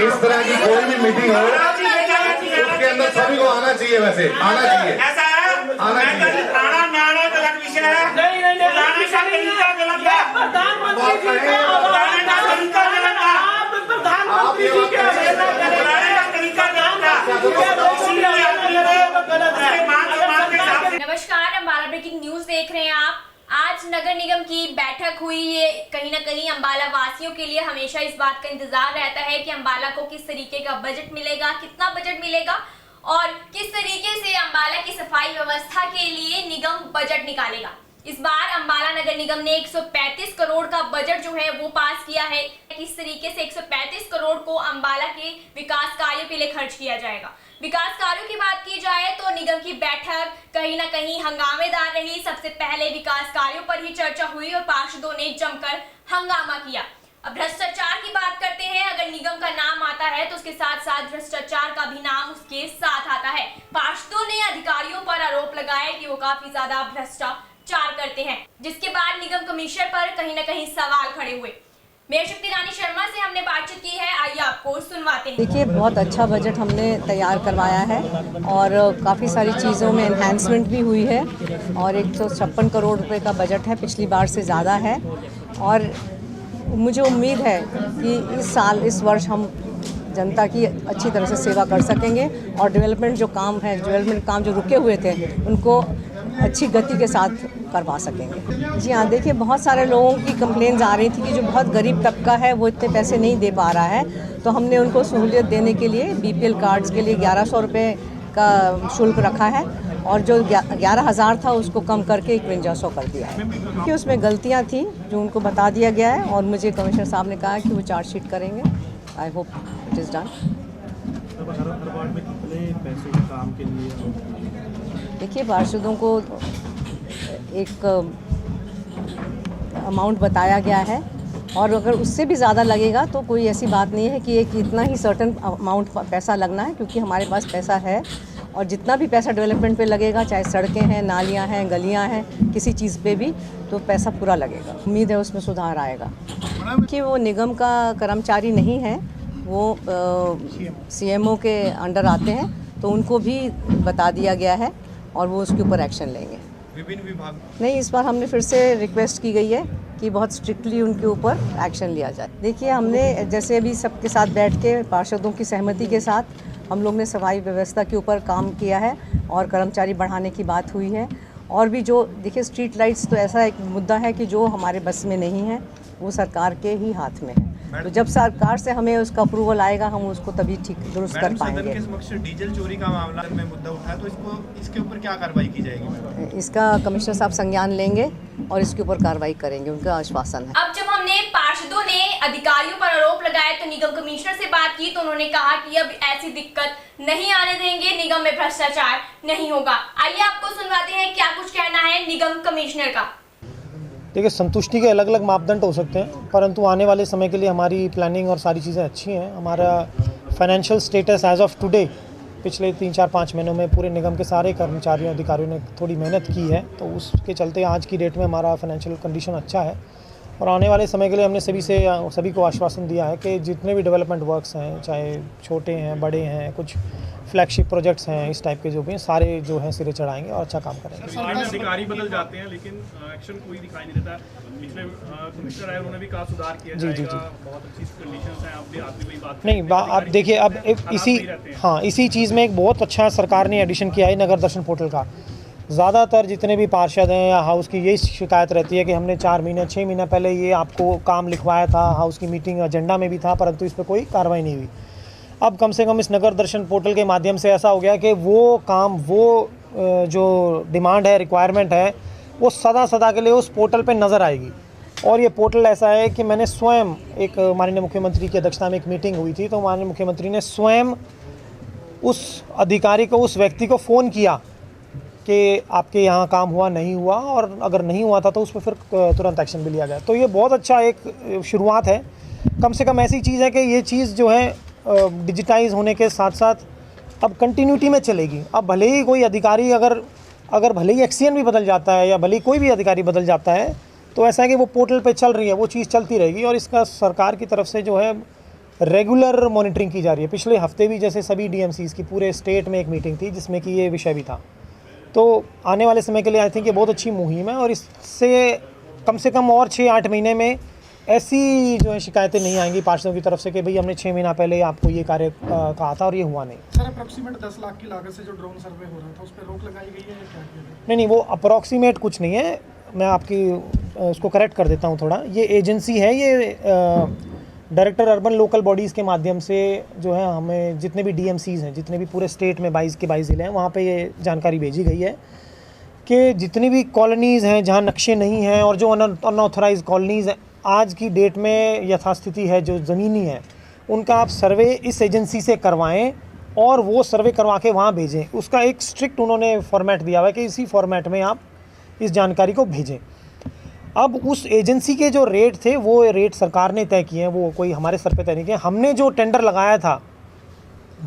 इस तरह की कोई भी मीटिंग हो उसके अंदर सभी को आना चाहिए, वैसे आना चाहिए, आना चाहिए। नमस्कार, अम्बाला ब्रेकिंग न्यूज देख रहे हैं आप। आज नगर निगम की बैठक हुई। ये कहीं ना कहीं अम्बाला वासियों के लिए हमेशा इस बात का इंतजार रहता है कि अम्बाला को किस तरीके का बजट मिलेगा, कितना बजट मिलेगा और किस तरीके से अम्बाला की सफाई व्यवस्था के लिए निगम बजट निकालेगा। इस बार अम्बाला नगर निगम ने 135 करोड़ का बजट जो है वो पास किया है। किस तरीके से 135 करोड़ को अम्बाला के विकास कार्यों के लिए खर्च किया जाएगा। विकास कार्यों की बात की जाए तो निगम की बैठक कहीं ना कहीं हंगामेदार रही। सबसे पहले विकास कार्यों पर ही चर्चा हुई और पार्षदों ने जमकर हंगामा किया। अब भ्रष्टाचार की बात करते हैं। अगर निगम का नाम आता है तो उसके साथ साथ भ्रष्टाचार का भी नाम उसके साथ आता है। पार्षदों ने अधिकारियों पर आरोप लगाए कि वो काफी ज्यादा भ्रष्टाचार करते हैं, जिसके बाद निगम कमिश्नर पर कहीं ना कहीं सवाल खड़े हुए। मेयर शक्ति रानी शर्मा से हमने बातचीत की है, आइए आपको सुनवाते हैं। देखिए, बहुत अच्छा बजट हमने तैयार करवाया है और काफ़ी सारी चीज़ों में एनहांसमेंट भी हुई है और 156 करोड़ रुपए का बजट है, पिछली बार से ज़्यादा है। और मुझे उम्मीद है कि इस वर्ष हम जनता की अच्छी तरह से सेवा कर सकेंगे और डेवलपमेंट काम जो रुके हुए थे उनको अच्छी गति के साथ करवा सकेंगे। जी हाँ, देखिए, बहुत सारे लोगों की कंप्लेंट्स आ रही थी कि जो बहुत गरीब तबका है वो इतने पैसे नहीं दे पा रहा है, तो हमने उनको सहूलियत देने के लिए BPL कार्ड्स के लिए 1100 रुपये का शुल्क रखा है और जो 11,000 था उसको कम करके 5100 कर दिया है। कि उसमें गलतियाँ थी जो उनको बता दिया गया है और मुझे कमिश्नर साहब ने कहा कि वो चार्जशीट करेंगे। I hope it is done. देखिए, पार्षदों को एक अमाउंट बताया गया है और अगर उससे भी ज़्यादा लगेगा तो कोई ऐसी बात नहीं है कि एक इतना ही सर्टेन अमाउंट पैसा लगना है, क्योंकि हमारे पास पैसा है और जितना भी पैसा डेवलपमेंट पे लगेगा, चाहे सड़कें हैं, नालियाँ हैं, गलियाँ हैं, किसी चीज़ पे भी तो पैसा पूरा लगेगा। उम्मीद है उसमें सुधार आएगा। कि वो निगम का कर्मचारी नहीं है, वो CMO के अंडर आते हैं, तो उनको भी बता दिया गया है और वो उसके ऊपर एक्शन लेंगे। विभिन्न विभाग नहीं, इस बार हमने फिर से रिक्वेस्ट की गई है कि बहुत स्ट्रिक्टली उनके ऊपर एक्शन लिया जाए। देखिए, हमने जैसे अभी सबके साथ बैठ के पार्षदों की सहमति के साथ हम लोग ने सफाई व्यवस्था के ऊपर काम किया है और कर्मचारी बढ़ाने की बात हुई है। और भी जो देखिए, स्ट्रीट लाइट्स तो ऐसा एक मुद्दा है कि जो हमारे बस में नहीं है, वो सरकार के ही हाथ में है। तो जब सरकार से हमें उसका अप्रूवल आएगा, हम उसको तभी ठीक दुरुस्त कर पाएंगे। के समक्ष डीजल चोरी का मामला में मुद्दा उठाया, तो इसके ऊपर क्या कार्रवाई की जाएगी? इसका कमिश्नर साहब संज्ञान लेंगे और इसके ऊपर कार्रवाई करेंगे, उनका आश्वासन है। अब जब हमने पार्षदों ने अधिकारियों पर आरोप लगाए तो निगम कमिश्नर से बात की तो उन्होंने कहा कि अब ऐसी दिक्कत नहीं आने देंगे, निगम में भ्रष्टाचार नहीं होगा। आइए आपको सुनवाते हैं क्या कुछ कहना है निगम कमिश्नर का। देखिए, संतुष्टि के अलग अलग मापदंड हो सकते हैं, परंतु आने वाले समय के लिए हमारी प्लानिंग और सारी चीज़ें अच्छी हैं। हमारा financial status as of today, पिछले 3-4-5 महीनों में पूरे निगम के सारे कर्मचारियों अधिकारियों ने थोड़ी मेहनत की है, तो उसके चलते आज की डेट में हमारा फाइनेंशियल कंडीशन अच्छा है। और आने वाले समय के लिए हमने सभी को आश्वासन दिया है कि जितने भी डेवलपमेंट वर्क्स हैं, चाहे छोटे हैं, बड़े हैं, कुछ फ्लैगशिप प्रोजेक्ट्स हैं, इस टाइप के जो भी हैं, सारे जो हैं सिरे चढ़ाएंगे और अच्छा काम करेंगे। अधिकारी बदल जाते हैं लेकिन एक्शन कोई दिखाई नहीं देता। पिछले कमिश्नर आए, उन्होंने भी कहा सुधार किया जाएगा, बहुत अच्छी कंडीशंस हैं। आप भी वही बात नहीं, आप देखिए, अब इसी चीज़ में एक बहुत अच्छा सरकार ने एडिशन किया है नगर दर्शन पोर्टल का। ज़्यादातर जितने भी पार्षद हैं या हाउस की यही शिकायत रहती है कि हमने 4 महीने 6 महीने पहले ये आपको काम लिखवाया था, हाउस की मीटिंग एजेंडा में भी था, परंतु इस पर कोई कार्रवाई नहीं हुई। अब कम से कम इस नगर दर्शन पोर्टल के माध्यम से ऐसा हो गया कि वो काम, वो जो डिमांड है, रिक्वायरमेंट है, वो सदा के लिए उस पोर्टल पे नज़र आएगी। और ये पोर्टल ऐसा है कि मैंने स्वयं, एक माननीय मुख्यमंत्री की अध्यक्षता में एक मीटिंग हुई थी, तो माननीय मुख्यमंत्री ने स्वयं उस अधिकारी को, उस व्यक्ति को फ़ोन किया कि आपके यहाँ काम हुआ नहीं हुआ, और अगर नहीं हुआ था तो उस पर फिर तुरंत एक्शन भी लिया गया। तो ये बहुत अच्छा एक शुरुआत है। कम से कम ऐसी चीज़ है कि ये चीज़ जो है डिजिटाइज होने के साथ साथ अब कंटिन्यूटी में चलेगी। अब भले ही कोई अधिकारी अगर भले ही एक्सीएन भी बदल जाता है या भले ही कोई भी अधिकारी बदल जाता है, तो ऐसा है कि वो पोर्टल पे चल रही है, वो चीज़ चलती रहेगी। और इसका सरकार की तरफ से जो है रेगुलर मॉनिटरिंग की जा रही है। पिछले हफ्ते भी जैसे सभी डीएमसीज की पूरे स्टेट में एक मीटिंग थी जिसमें कि ये विषय भी था। तो आने वाले समय के लिए आई थिंक ये बहुत अच्छी मुहिम है और इससे कम से कम और 6-8 महीने में ऐसी जो है शिकायतें नहीं आएंगी पार्षदों की तरफ से कि भाई हमने 6 महीना पहले आपको ये कार्य कहा था और ये हुआ नहीं। सर अप्रॉक्सीमेट 10 लाख की लागत से जो ड्रोन सर्वे हो रहा था उस पर रोक लगाई गई है या क्या किया गया? नहीं, वो अप्रॉक्सीमेट कुछ नहीं है, मैं आपकी उसको करेक्ट कर देता हूँ थोड़ा। ये एजेंसी है, ये डायरेक्टर अर्बन लोकल बॉडीज़ के माध्यम से जो है हमें जितने भी डीएमसीज़ हैं, जितने भी पूरे स्टेट में 22 के 22 ज़िले हैं, वहाँ पे ये जानकारी भेजी गई है कि जितनी भी कॉलोनीज़ हैं जहाँ नक्शे नहीं हैं और जो अनऑथराइज कॉलोनीज़ हैं आज की डेट में यथास्थिति है जो ज़मीनी है, उनका आप सर्वे इस एजेंसी से करवाएं और वो सर्वे करवा के वहाँ भेजें। उसका एक स्ट्रिक्ट उन्होंने फॉर्मेट दिया हुआ है कि इसी फॉर्मेट में आप इस जानकारी को भेजें। अब उस एजेंसी के जो रेट थे वो रेट सरकार ने तय किए हैं, वो कोई हमारे सर पे तय नहीं किए। हमने जो टेंडर लगाया था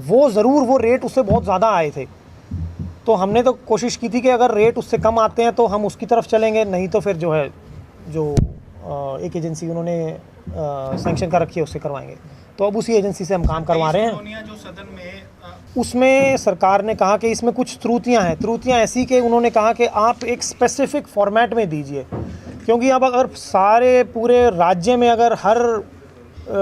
वो ज़रूर वो रेट उससे बहुत ज़्यादा आए थे, तो हमने तो कोशिश की थी कि अगर रेट उससे कम आते हैं तो हम उसकी तरफ चलेंगे, नहीं तो फिर जो है जो एक एजेंसी उन्होंने सैंक्शन कर रखी है उससे करवाएंगे। तो अब उसी एजेंसी से हम काम करवा रहे हैं। जो सदन में उसमें सरकार ने कहा कि इसमें कुछ त्रुटियां हैं। त्रुटियां ऐसी कि उन्होंने कहा कि आप एक स्पेसिफिक फॉर्मेट में दीजिए, क्योंकि अब अगर सारे पूरे राज्य में अगर हर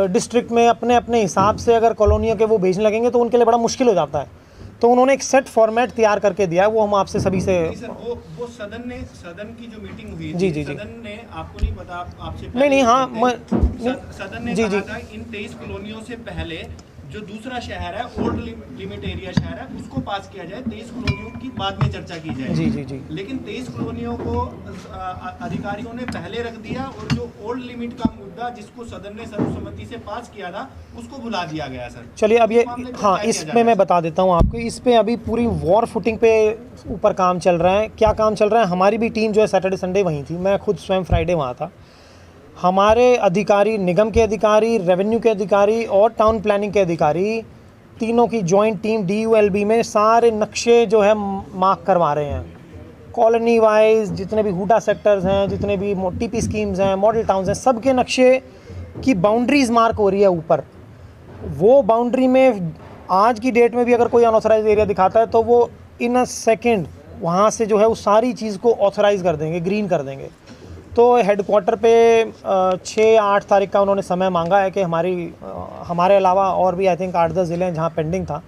डिस्ट्रिक्ट में अपने अपने हिसाब से अगर कॉलोनियों के वो भेजने लगेंगे तो उनके लिए बड़ा मुश्किल हो जाता है। तो उन्होंने एक सेट फॉर्मेट तैयार करके दिया है, वो हम आपसे सभी से। सर वो सदन की जो मीटिंग हुई जी, थी, जी, जी। सदन ने आपको नहीं पता आपसे नहीं, हाँ, सदन ने जी, कहा जी। था इन 23 कॉलोनियों से पहले जो दूसरा शहर है ओल्ड लिमिट एरिया शहर है उसको पास किया जाए, 23 कॉलोनियों की बाद में चर्चा की जाए। जी, जी, जी। लेकिन 23 कॉलोनियों को अधिकारियों ने पहले रख दिया और जो ओल्ड लिमिट का मुद्दा जिसको सदन ने सर्वसम्मति से पास किया था उसको भुला दिया गया। सर चलिए अब ये इस मामले पे हाँ, क्या किया इस जा पे रहा मैं है? बता देता हूँ आपको। इस पे अभी पूरी वॉर फुटिंग पे ऊपर काम चल रहा है। क्या काम चल रहा है, हमारी भी टीम जो है सैटरडे संडे वहीं थी, मैं खुद स्वयं फ्राइडे वहाँ था। हमारे अधिकारी, निगम के अधिकारी, रेवेन्यू के अधिकारी और टाउन प्लानिंग के अधिकारी, तीनों की जॉइंट टीम DULB में सारे नक्शे जो है मार्क करवा रहे हैं। कॉलोनी वाइज जितने भी हुडा सेक्टर्स हैं, जितने भी TP स्कीम्स हैं, मॉडल टाउन्स हैं, सबके नक्शे की बाउंड्रीज मार्क हो रही है ऊपर। वो बाउंड्री में आज की डेट में भी अगर कोई अनऑथराइज एरिया दिखाता है तो वो इन अ सेकेंड वहाँ से जो है उस सारी चीज़ को ऑथराइज़ कर देंगे, ग्रीन कर देंगे। तो हेडक्वार्टर पे 6-8 तारीख का उन्होंने समय मांगा है कि हमारे अलावा और भी आई थिंक 8-10 ज़िले हैं जहाँ पेंडिंग था।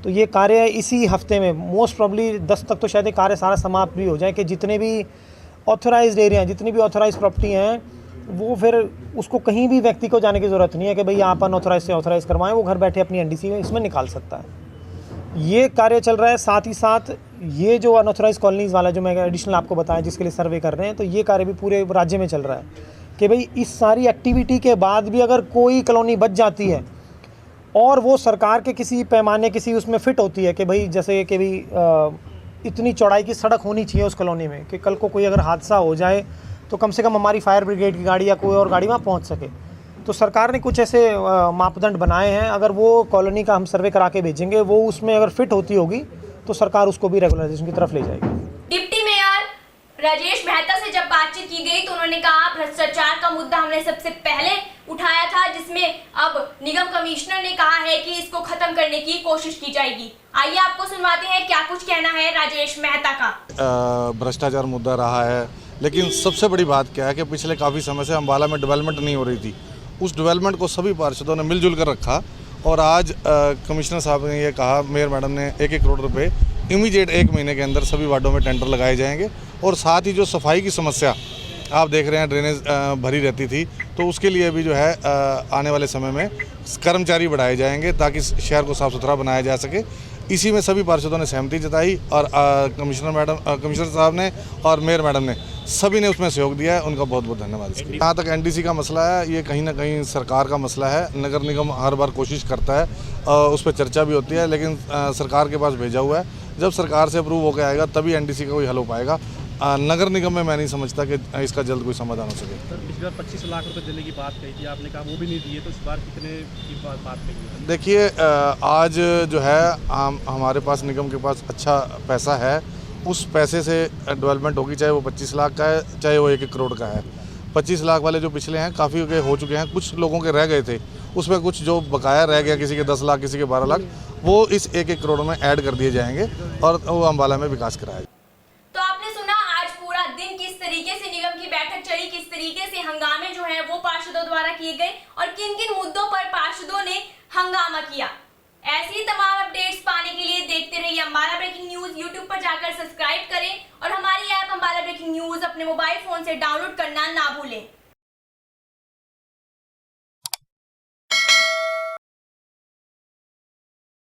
तो ये कार्य इसी हफ्ते में मोस्ट प्रॉब्ली 10 तक तो शायद ये कार्य सारा समाप्त भी हो जाए कि जितने भी ऑथराइज्ड एरिया हैं, जितनी भी ऑथराइज प्रॉपर्टी हैं, वो फिर उसको कहीं भी व्यक्ति को जाने की ज़रूरत नहीं है कि भाई आप अनऑथराइज से ऑथराइज़ करवाएं, वो घर बैठे अपनी NDC में इसमें निकाल सकता है। ये कार्य चल रहा है। साथ ही साथ ये जो अनऑथराइज कॉलोनीज़ वाला जो मैं एडिशनल आपको बताया जिसके लिए सर्वे कर रहे हैं, तो ये कार्य भी पूरे राज्य में चल रहा है कि भाई इस सारी एक्टिविटी के बाद भी अगर कोई कॉलोनी बच जाती है और वो सरकार के किसी पैमाने किसी उसमें फिट होती है कि भाई जैसे कि भाई इतनी चौड़ाई की सड़क होनी चाहिए उस कॉलोनी में कि कल को कोई अगर हादसा हो जाए तो कम से कम हमारी फायर ब्रिगेड की गाड़ी या कोई और गाड़ी वहाँ पहुँच सके। तो सरकार ने कुछ ऐसे मापदंड बनाए हैं, अगर वो कॉलोनी का हम सर्वे करा के भेजेंगे, वो उसमें अगर फिट होती होगी तो सरकार उसको भी रेगुलराइजेशन की तरफ ले जाएगी। डिप्टी मेयर राजेश मेहता से जब बातचीत की गई तो उन्होंने कहा भ्रष्टाचार का मुद्दा हमने सबसे पहले उठाया था, जिसमें अब निगम कमिश्नर ने कहा है कि इसको खत्म करने की कोशिश की जाएगी। आइए आपको सुनवाते हैं क्या कुछ कहना है राजेश मेहता का। भ्रष्टाचार मुद्दा रहा है, लेकिन सबसे बड़ी बात क्या है कि पिछले काफ़ी समय से अम्बाला में डेवलपमेंट नहीं हो रही थी। उस डेवलपमेंट को सभी पार्षदों ने मिलजुल कर रखा और आज कमिश्नर साहब ने ये कहा, मेयर मैडम ने 1-1 करोड़ रुपए इमीडिएट 1 महीने के अंदर सभी वार्डों में टेंडर लगाए जाएंगे। और साथ ही जो सफाई की समस्या आप देख रहे हैं, ड्रेनेज भरी रहती थी, तो उसके लिए भी जो है आने वाले समय में कर्मचारी बढ़ाए जाएंगे ताकि शहर को साफ़ सुथरा बनाया जा सके। इसी में सभी पार्षदों ने सहमति जताई और कमिश्नर साहब ने और मेयर मैडम ने सभी ने उसमें सहयोग दिया है, उनका बहुत बहुत धन्यवाद। जहाँ तक NDC का मसला है, ये कहीं ना कहीं सरकार का मसला है। नगर निगम हर बार कोशिश करता है, उस पर चर्चा भी होती है, लेकिन सरकार के पास भेजा हुआ है। जब सरकार से अप्रूव होकर आएगा तभी NDC का कोई हल हो पाएगा। नगर निगम में मैं नहीं समझता कि इसका जल्द कोई समाधान हो सके। सर पिछली बार 25 लाख रुपए देने की बात कही थी आपने, कहा वो भी नहीं दिए, तो इस बार कितने की बात कही? देखिए, आज जो है हमारे पास निगम के पास अच्छा पैसा है, उस पैसे से डेवलपमेंट होगी, चाहे वो 25 लाख का है चाहे वो 1-1 करोड़ का है। 25 लाख वाले जो पिछले हैं काफ़ी के हो चुके हैं, कुछ लोगों के रह गए थे, उसमें कुछ जो बकाया रह गया, किसी के 10 लाख, किसी के 12 लाख, वो इस 1-1 करोड़ में ऐड कर दिए जाएंगे और वो अम्बाला में विकास कराया। तो आपने सुना आज पूरा दिन किस तरीके से निगम की बैठक चली, किस तरीके से हंगामे जो है वो पार्षदों द्वारा किए गए और किन किन मुद्दों पर पार्षदों ने हंगामा किया। ऐसी तमाम अपडेट्स पाने के लिए देखते रहिए अम्बाला ब्रेकिंग न्यूज। यूट्यूब पर जाकर सब्सक्राइब करें और हमारी ऐप अम्बाला ब्रेकिंग न्यूज अपने मोबाइल फोन से डाउनलोड करना ना भूलें।